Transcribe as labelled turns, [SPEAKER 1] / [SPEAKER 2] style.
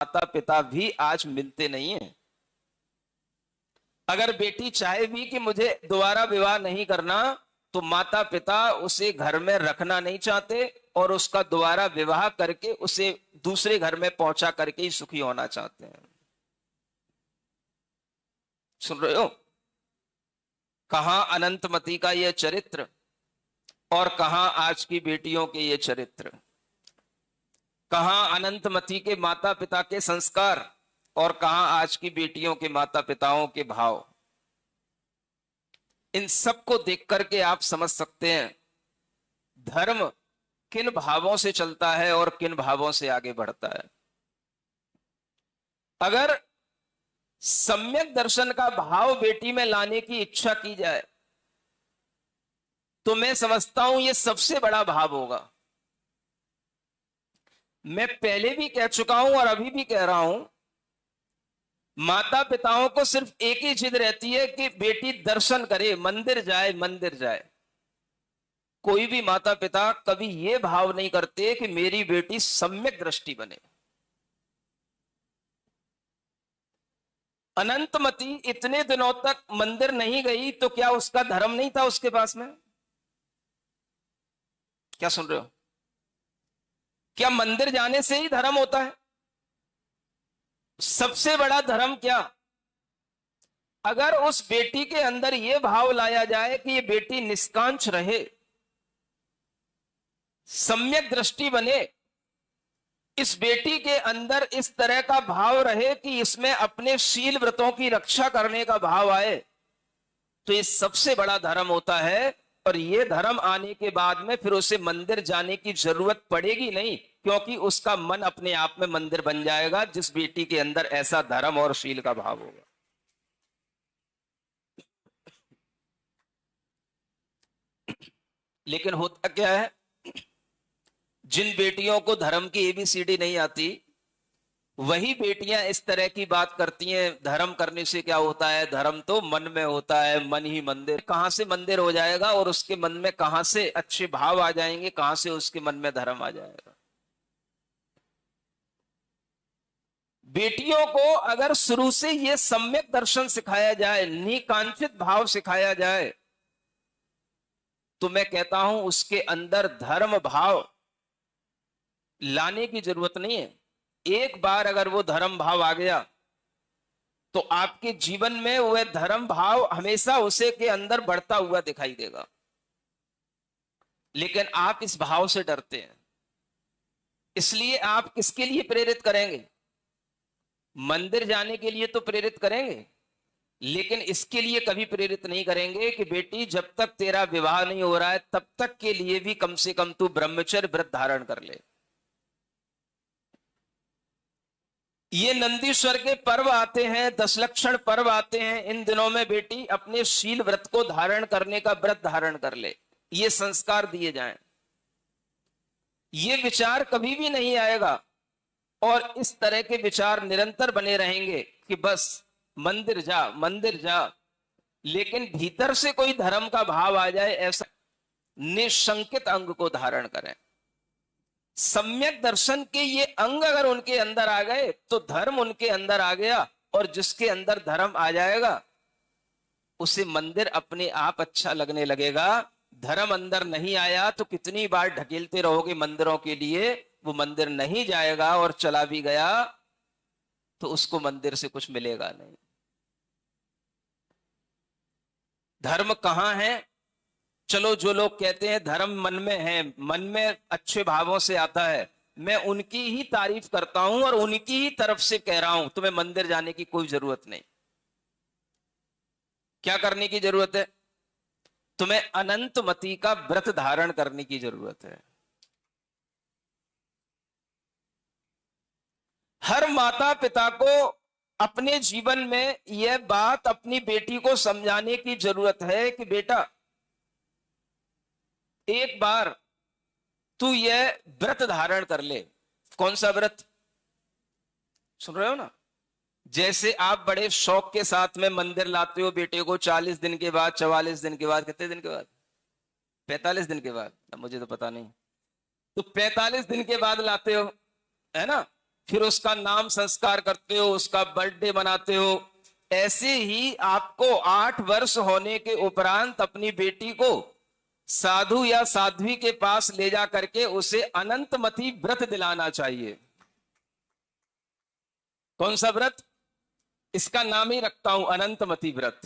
[SPEAKER 1] माता पिता भी आज मिलते नहीं है। अगर बेटी चाहे भी कि मुझे दोबारा विवाह नहीं करना, तो माता पिता उसे घर में रखना नहीं चाहते और उसका दोबारा विवाह करके उसे दूसरे घर में पहुंचा करके ही सुखी होना चाहते हैं। सुन रहे हो? कहां अनंतमती का यह चरित्र और कहां आज की बेटियों के ये चरित्र। कहां अनंतमती के माता पिता के संस्कार और कहां आज की बेटियों के माता पिताओं के भाव। इन सब को देख करके आप समझ सकते हैं धर्म किन भावों से चलता है और किन भावों से आगे बढ़ता है। अगर सम्यक दर्शन का भाव बेटी में लाने की इच्छा की जाए तो मैं समझता हूं यह सबसे बड़ा भाव होगा। मैं पहले भी कह चुका हूं और अभी भी कह रहा हूं, माता पिताओं को सिर्फ एक ही जिद रहती है कि बेटी दर्शन करे, मंदिर जाए, मंदिर जाए। कोई भी माता पिता कभी यह भाव नहीं करते कि मेरी बेटी सम्यक दृष्टि बने। अनंतमती इतने दिनों तक मंदिर नहीं गई तो क्या उसका धर्म नहीं था उसके पास में? क्या सुन रहे हो? क्या मंदिर जाने से ही धर्म होता है? सबसे बड़ा धर्म क्या? अगर उस बेटी के अंदर यह भाव लाया जाए कि ये बेटी निष्कांच रहे, सम्यक दृष्टि बने, इस बेटी के अंदर इस तरह का भाव रहे कि इसमें अपने शील व्रतों की रक्षा करने का भाव आए, तो ये सबसे बड़ा धर्म होता है। और ये धर्म आने के बाद में फिर उसे मंदिर जाने की जरूरत पड़ेगी नहीं, क्योंकि उसका मन अपने आप में मंदिर बन जाएगा जिस बेटी के अंदर ऐसा धर्म और शील का भाव होगा। लेकिन होता क्या है, जिन बेटियों को धर्म की एबीसीडी नहीं आती वही बेटियां इस तरह की बात करती हैं, धर्म करने से क्या होता है, धर्म तो मन में होता है, मन ही मंदिर। कहां से मंदिर हो जाएगा और उसके मन में कहां से अच्छे भाव आ जाएंगे, कहां से उसके मन में धर्म आ जाएगा। बेटियों को अगर शुरू से यह सम्यक दर्शन सिखाया जाए, निकांक्षित भाव सिखाया जाए, तो मैं कहता हूं उसके अंदर धर्म भाव लाने की जरूरत नहीं है। एक बार अगर वो धर्म भाव आ गया तो आपके जीवन में वह धर्म भाव हमेशा उसे के अंदर बढ़ता हुआ दिखाई देगा। लेकिन आप इस भाव से डरते हैं, इसलिए आप किसके लिए प्रेरित करेंगे? मंदिर जाने के लिए तो प्रेरित करेंगे, लेकिन इसके लिए कभी प्रेरित नहीं करेंगे कि बेटी जब तक तेरा विवाह नहीं हो रहा है तब तक के लिए भी कम से कम तू ब्रह्मचर्य व्रत धारण कर ले। ये नंदीश्वर के पर्व आते हैं, 10 लक्षण पर्व आते हैं, इन दिनों में बेटी अपने शील व्रत को धारण करने का व्रत धारण कर ले, ये संस्कार दिए जाएं। ये विचार कभी भी नहीं आएगा और इस तरह के विचार निरंतर बने रहेंगे कि बस मंदिर जा, मंदिर जा, लेकिन भीतर से कोई धर्म का भाव आ जाए ऐसा निशंकित अंग को धारण करें। सम्यक दर्शन के ये अंग अगर उनके अंदर आ गए तो धर्म उनके अंदर आ गया, और जिसके अंदर धर्म आ जाएगा उसे मंदिर अपने आप अच्छा लगने लगेगा। धर्म अंदर नहीं आया तो कितनी बार ढकेलते रहोगे मंदिरों के लिए, वो मंदिर नहीं जाएगा, और चला भी गया तो उसको मंदिर से कुछ मिलेगा नहीं। धर्म कहां है? चलो, जो लोग कहते हैं धर्म मन में है, मन में अच्छे भावों से आता है, मैं उनकी ही तारीफ करता हूं और उनकी ही तरफ से कह रहा हूं तुम्हें मंदिर जाने की कोई जरूरत नहीं। क्या करने की जरूरत है? तुम्हें अनंतमती का व्रत धारण करने की जरूरत है। हर माता पिता को अपने जीवन में यह बात अपनी बेटी को समझाने की जरूरत है कि बेटा, एक बार तू यह व्रत धारण कर ले। कौन सा व्रत? सुन रहे हो ना? जैसे आप बड़े शौक के साथ में मंदिर लाते हो बेटे को 40 दिन के बाद, 44 दिन के बाद, कितने दिन के बाद, 45 दिन के बाद, अब मुझे तो पता नहीं, तो 45 दिन के बाद लाते हो, है ना? फिर उसका नाम संस्कार करते हो, उसका बर्थडे मनाते हो। ऐसे ही आपको 8 वर्ष होने के उपरांत अपनी बेटी को साधु या साध्वी के पास ले जा करके उसे अनंतमती व्रत दिलाना चाहिए। कौन सा व्रत? इसका नाम ही रखता हूं, अनंतमती व्रत।